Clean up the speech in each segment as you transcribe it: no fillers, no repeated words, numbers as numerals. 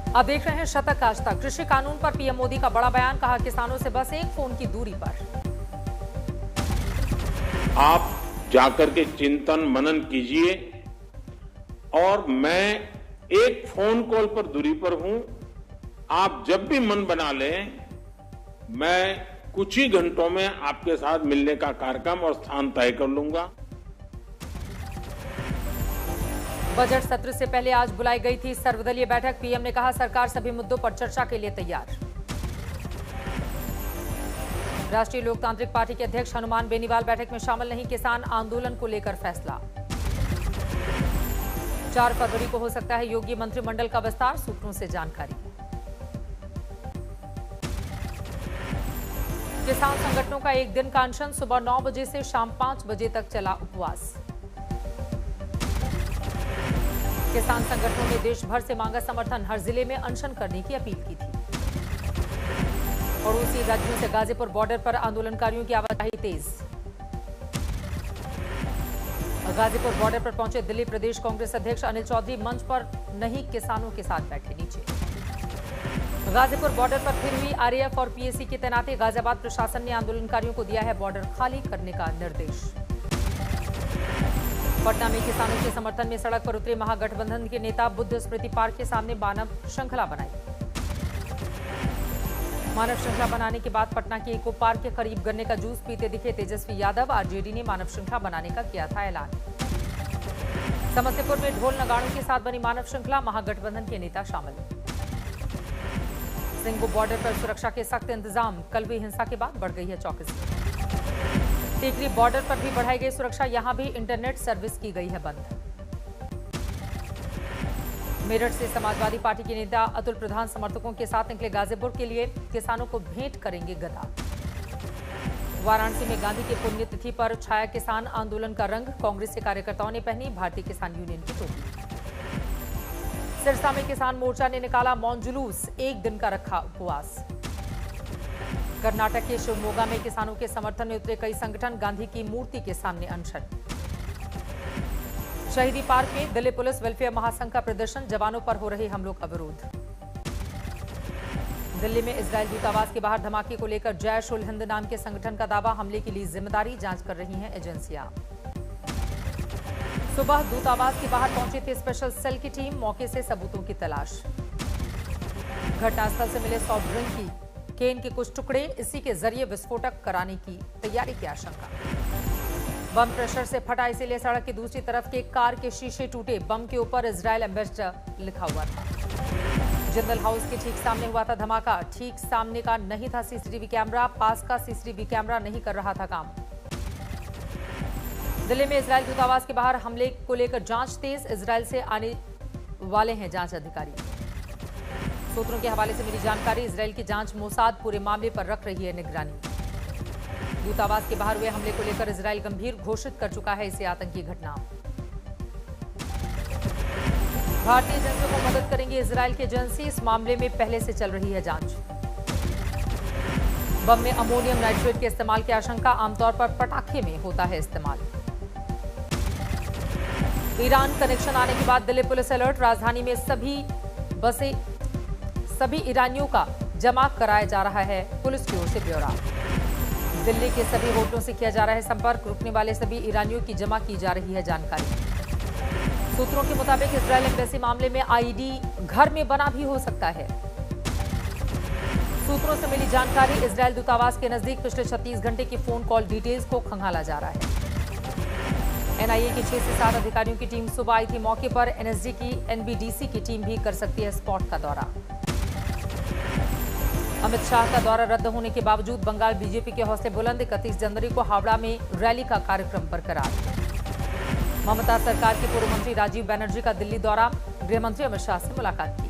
अब देख रहे हैं शतक आज तक। कृषि कानून पर पीएम मोदी का बड़ा बयान, कहा किसानों से बस एक फोन की दूरी पर। आप जाकर के चिंतन मनन कीजिए और मैं एक फोन कॉल पर दूरी पर हूं। आप जब भी मन बना लें, मैं कुछ ही घंटों में आपके साथ मिलने का कार्यक्रम और स्थान तय कर लूंगा। बजट सत्र से पहले आज बुलाई गई थी सर्वदलीय बैठक। पीएम ने कहा सरकार सभी मुद्दों पर चर्चा के लिए तैयार। राष्ट्रीय लोकतांत्रिक पार्टी के अध्यक्ष हनुमान बेनीवाल बैठक में शामिल नहीं, किसान आंदोलन को लेकर फैसला। 4 फरवरी को हो सकता है योगी मंत्रिमंडल का विस्तार, सूत्रों से जानकारी। किसान संगठनों का एक दिन का अनशन, सुबह 9 बजे से शाम 5 बजे तक चला उपवास। किसान संगठनों ने देश भर से मांगा समर्थन, हर जिले में अनशन करने की अपील की थी। पड़ोसी राज्यों से गाजीपुर बॉर्डर पर आंदोलनकारियों की आवाजाही तेज। गाजीपुर बॉर्डर पर पहुंचे दिल्ली प्रदेश कांग्रेस अध्यक्ष अनिल चौधरी, मंच पर नहीं किसानों के साथ बैठे नीचे। गाजीपुर बॉर्डर पर फिर हुई आरएएफ और पीएसी की तैनाती। गाजियाबाद प्रशासन ने आंदोलनकारियों को दिया है बॉर्डर खाली करने का निर्देश। पटना में किसानों के समर्थन में सड़क पर उतरे महागठबंधन के नेता, बुद्ध स्मृति पार्क के सामने मानव श्रृंखला बनाई। मानव श्रृंखला बनाने के बाद पटना के इको पार्क के करीब गन्ने का जूस पीते दिखे तेजस्वी यादव। आरजेडी ने मानव श्रृंखला बनाने का किया था ऐलान। समस्तीपुर में ढोल नगाड़ों के साथ बनी मानव श्रृंखला, महागठबंधन के नेता शामिल। सिंगू बॉर्डर पर सुरक्षा के सख्त इंतजाम, कल हुई हिंसा के बाद बढ़ गई है चौकसी। टीकरी बॉर्डर पर भी बढ़ाई गई सुरक्षा, यहां भी इंटरनेट सर्विस की गई है बंद। मेरठ से समाजवादी पार्टी के नेता अतुल प्रधान समर्थकों के साथ निकले गाजीपुर के लिए, किसानों को भेंट करेंगे गदा। वाराणसी में गांधी की पुण्यतिथि पर छाया किसान आंदोलन का रंग, कांग्रेस के कार्यकर्ताओं ने पहनी भारतीय किसान यूनियन की टोपी। सिरसा में किसान मोर्चा ने निकाला मौन जुलूस, एक दिन का रखा उपवास। कर्नाटक के शिवमोगा में किसानों के समर्थन में उतरे कई संगठन, गांधी की मूर्ति के सामने अनशन। शहीदी पार्क में दिल्ली पुलिस वेलफेयर महासंघ का प्रदर्शन, जवानों पर हो रहे हमलों का विरोध। दिल्ली में इजरायल दूतावास के बाहर धमाके को लेकर जैश उल हिंद नाम के संगठन का दावा, हमले की ली जिम्मेदारी, जांच कर रही हैं एजेंसियां। सुबह दूतावास के बाहर पहुंची थी स्पेशल सेल की टीम, मौके से सबूतों की तलाश। घटनास्थल से मिले सॉफ्ट ड्रिंक की केन के कुछ टुकड़े, इसी के जरिए विस्फोटक कराने की तैयारी की आशंका। बम प्रेशर से फटा, इसीलिए सड़क की दूसरी तरफ के कार के शीशे टूटे। बम के ऊपर इजरायल एम्बेसडर लिखा हुआ था। जिंदल हाउस के ठीक सामने हुआ था धमाका, ठीक सामने का नहीं था सीसीटीवी कैमरा, पास का सीसीटीवी कैमरा नहीं कर रहा था काम। दिल्ली में इजरायल दूतावास के बाहर हमले को लेकर जांच तेज, इजरायल से आने वाले हैं जांच अधिकारी। सूत्रों के हवाले से मिली जानकारी, इजरायल की जांच मोसाद पूरे मामले पर रख रही है निगरानी। दूतावास के बाहर हुए हमले को लेकर इजरायल गंभीर घोषित कर चुका है इसे आतंकी घटना। भारतीय एजेंसियों को मदद करेंगी इजरायल की एजेंसी, इस मामले में पहले से चल रही है जांच। बम में अमोनियम नाइट्रेट के इस्तेमाल की आशंका, आमतौर पर पटाखे में होता है इस्तेमाल। ईरान कनेक्शन आने के बाद दिल्ली पुलिस अलर्ट, राजधानी में सभी ईरानियों का जमा कराया जा रहा है पुलिस की ओर से ब्यौरा। दिल्ली के सभी होटलों से किया जा रहा है संपर्क, रुकने वाले सभी ईरानियों की जमा की जा रही है जानकारी। सूत्रों के मुताबिक इजरायल एम्बेसी मामले में आईडी घर में बना भी हो सकता है। सूत्रों से मिली जानकारी, इजरायल दूतावास के नजदीक पिछले 36 घंटे की फोन कॉल डिटेल्स को खंगाला जा रहा है। एनआईए की 6 से 7 अधिकारियों की टीम सुबह आई थी मौके पर, एनएसजी की एनबीडीसी की टीम भी कर सकती है स्पॉट का दौरा। अमित शाह का दौरा रद्द होने के बावजूद बंगाल बीजेपी के हौसले बुलंद, 31 जनवरी को हावड़ा में रैली का कार्यक्रम बरकरार। ममता सरकार के पूर्व मंत्री राजीव बनर्जी का दिल्ली दौरा, गृह मंत्री अमित शाह से मुलाकात की।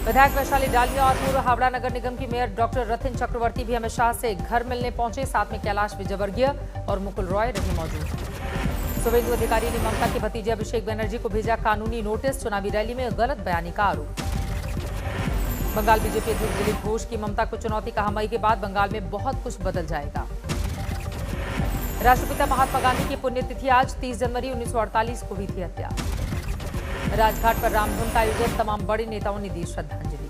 विधायक वैशाली डालिया और पूर्व हावड़ा नगर निगम की मेयर डॉक्टर रथिन चक्रवर्ती भी अमित शाह से घर मिलने पहुंचे, साथ में कैलाश विजयवर्गीय और मुकुल रॉय रहे मौजूद। शुभेंदु अधिकारी ने ममता के भतीजे अभिषेक बनर्जी को भेजा कानूनी नोटिस, चुनावी रैली में गलत बयानी का आरोप। बंगाल बीजेपी अध्यक्ष दिलीप घोष की ममता को चुनौती, कहा मई के बाद बंगाल में बहुत कुछ बदल जाएगा। राष्ट्रपिता महात्मा गांधी की पुण्यतिथि आज, 30 जनवरी 1948 को हुई थी हत्या। राजघाट पर रामधुन का आयोजन, तमाम बड़े नेताओं ने दी श्रद्धांजलि।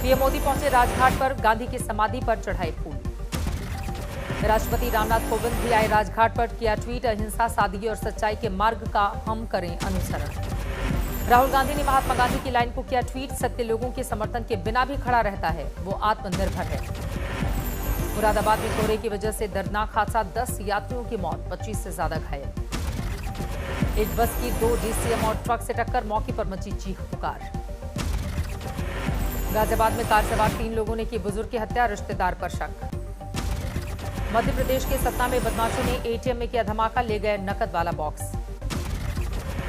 पीएम मोदी पहुंचे राजघाट पर, गांधी की समाधि पर चढ़ाए फूल। राष्ट्रपति रामनाथ कोविंद भी आए राजघाट पर, किया ट्वीट, अहिंसा, सादगी और सच्चाई के मार्ग का हम करें अनुसरण। राहुल गांधी ने महात्मा गांधी की लाइन को किया ट्वीट, सत्य लोगों के समर्थन के बिना भी खड़ा रहता है, वो आत्मनिर्भर है। मुरादाबाद में कोहरे की वजह से दर्दनाक हादसा, 10 यात्रियों की मौत, 25 से ज्यादा घायल। एक बस की 2 डीसीएम और ट्रक से टक्कर, मौके पर मची चीख पुकार। गाजियाबाद में कार सवार 3 लोगों ने की बुजुर्ग की हत्या, रिश्तेदार पर शक। मध्य प्रदेश के सतना में बदमाशों ने एटीएम में किया धमाका, ले गए नकद वाला बॉक्स।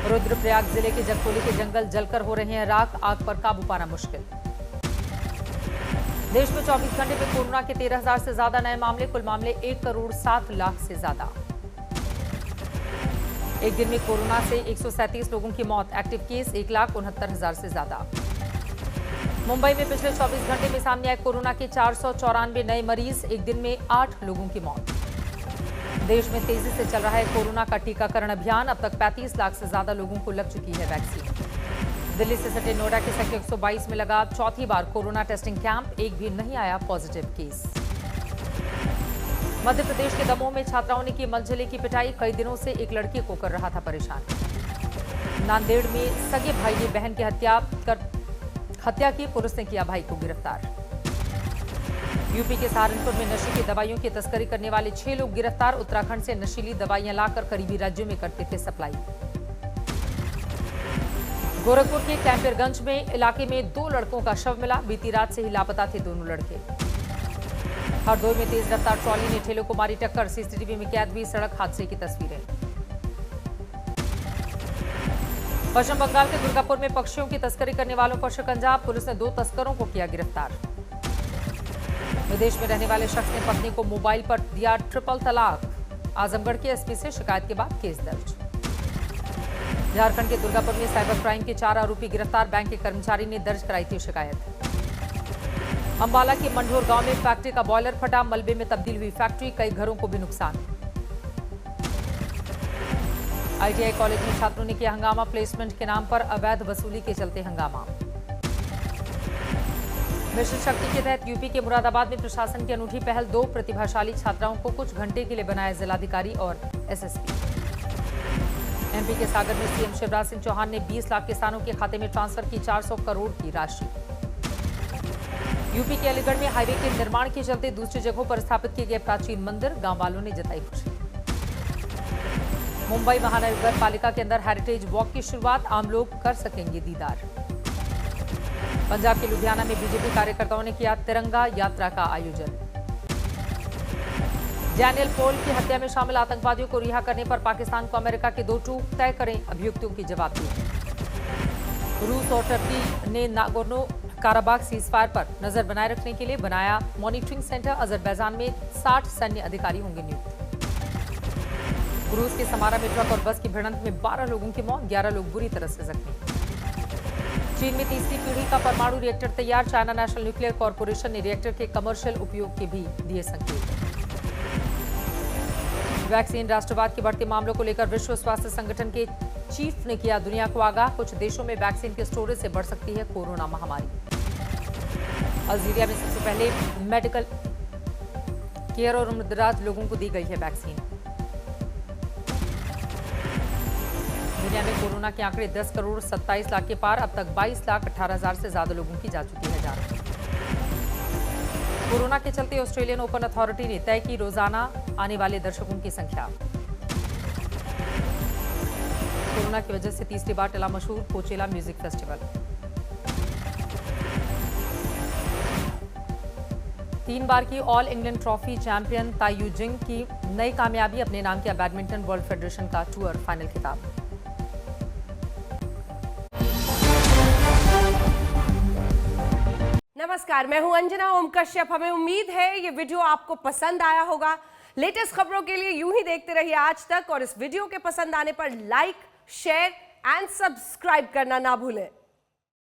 रुद्रप्रयाग जिले के जगतोली के जंगल जलकर हो रहे हैं राख, आग पर काबू पाना मुश्किल। देश में 24 घंटे में कोरोना के 13,000 से ज्यादा नए मामले, कुल मामले 1,07,00,000 से ज्यादा। एक दिन में कोरोना से 137 लोगों की मौत, एक्टिव केस 1,69,000 से ज्यादा। मुंबई में पिछले 24 घंटे में सामने आए कोरोना के 494 नए मरीज, एक दिन में 8 लोगों की मौत। देश में तेजी से चल रहा है कोरोना का टीकाकरण अभियान, अब तक 35 लाख से ज्यादा लोगों को लग चुकी है वैक्सीन। दिल्ली से सटे नोएडा के सेक्टर 122 में लगा चौथी बार कोरोना टेस्टिंग कैंप, एक भी नहीं आया पॉजिटिव केस। मध्य प्रदेश के दमोह में छात्राओं ने की मनचले की पिटाई, कई दिनों से एक लड़के को कर रहा था परेशान। नांदेड़ में सगे भाई ने बहन की हत्या की, पुलिस ने किया भाई को गिरफ्तार। यूपी के सहारनपुर में नशे की दवाइयों की तस्करी करने वाले 6 लोग गिरफ्तार, उत्तराखंड से नशीली दवाइयां लाकर करीबी राज्यों में करते थे सप्लाई। गोरखपुर के कैंपरगंज में इलाके में 2 लड़कों का शव मिला, बीती रात से ही लापता थे दोनों लड़के। हरदोई में तेज रफ्तार ट्रॉली ने ठेलों को मारी टक्कर, सीसीटीवी में कैद हुई सड़क हादसे की तस्वीरें। पश्चिम बंगाल के दुर्गापुर में पक्षियों की तस्करी करने वालों पर शिकंजा, पुलिस ने 2 तस्करों को किया गिरफ्तार। विदेश में रहने वाले शख्स ने पत्नी को मोबाइल पर दिया ट्रिपल तलाक, आजमगढ़ के एसपी से शिकायत के बाद केस दर्ज। झारखंड के दुर्गापुर में साइबर क्राइम के 4 आरोपी गिरफ्तार, बैंक के कर्मचारी ने दर्ज कराई थी शिकायत। अंबाला के मंढोर गांव में फैक्ट्री का बॉयलर फटा, मलबे में तब्दील हुई फैक्ट्री, कई घरों को भी नुकसान। आईटीआई कॉलेज में छात्रों ने किया हंगामा, प्लेसमेंट के नाम पर अवैध वसूली के चलते हंगामा। मिशन शक्ति के तहत यूपी के मुरादाबाद में प्रशासन की अनूठी पहल, 2 प्रतिभाशाली छात्राओं को कुछ घंटे के लिए बनाया जिलाधिकारी और एसएसपी। एमपी के सागर में सीएम शिवराज सिंह चौहान ने 20 लाख किसानों के खाते में ट्रांसफर की 400 करोड़ की राशि। यूपी के अलीगढ़ में हाईवे के निर्माण के चलते दूसरी जगहों पर स्थापित किए गए प्राचीन मंदिर, गांव वालों ने जताई खुशी। मुंबई महानगर पालिका के अंदर हेरिटेज वॉक की शुरुआत, आम लोग कर सकेंगे दीदार। पंजाब के लुधियाना में बीजेपी कार्यकर्ताओं ने किया तिरंगा यात्रा का आयोजन। डैनियल पोल की हत्या में शामिल आतंकवादियों को रिहा करने पर पाकिस्तान को अमेरिका के 2 टूक, तय करें अभियुक्तों की जवाबदेही। रूस और टर्की ने नागोर्नो काराबाग सीजफायर पर नजर बनाए रखने के लिए बनाया मॉनिटरिंग सेंटर, अजरबैजान में 60 सैन्य अधिकारी होंगे नियुक्त। रूस के समारा में ट्रक और बस की भिड़ंत में 12 लोगों की मौत, 11 लोग बुरी तरह से जख्मी। चीन में तीसरी पीढ़ी का परमाणु रिएक्टर तैयार, चाइना नेशनल न्यूक्लियर कॉर्पोरेशन ने रिएक्टर के कमर्शियल उपयोग के भी दिए संकेत। वैक्सीन राष्ट्रवाद के बढ़ते मामलों को लेकर विश्व स्वास्थ्य संगठन के चीफ ने किया दुनिया को आगाह, कुछ देशों में वैक्सीन के स्टोरेज से बढ़ सकती है कोरोना महामारी। अल्जीरिया में सबसे पहले मेडिकल केयर और उम्रदराज लोगों को दी गई है वैक्सीन। दुनिया में कोरोना के आंकड़े 10 करोड़ 27 लाख के पार, अब तक 22 लाख 18 हजार से ज्यादा लोगों की जा चुकी है जांच। कोरोना के चलते ऑस्ट्रेलियन ओपन अथॉरिटी ने तय की रोजाना आने वाले दर्शकों की संख्या। कोरोना की वजह से तीसरी बार टला मशहूर कोचेला म्यूजिक फेस्टिवल। 3 बार की ऑल इंग्लैंड ट्रॉफी चैंपियन ताई यू जिंग की नई कामयाबी, अपने नाम किया बैडमिंटन वर्ल्ड फेडरेशन का टूर फाइनल खिताब। नमस्कार, मैं हूं अंजना ओम कश्यप। हमें उम्मीद है ये वीडियो आपको पसंद आया होगा। लेटेस्ट खबरों के लिए यूं ही देखते रहिए आज तक, और इस वीडियो के पसंद आने पर लाइक, शेयर एंड सब्सक्राइब करना ना भूलें।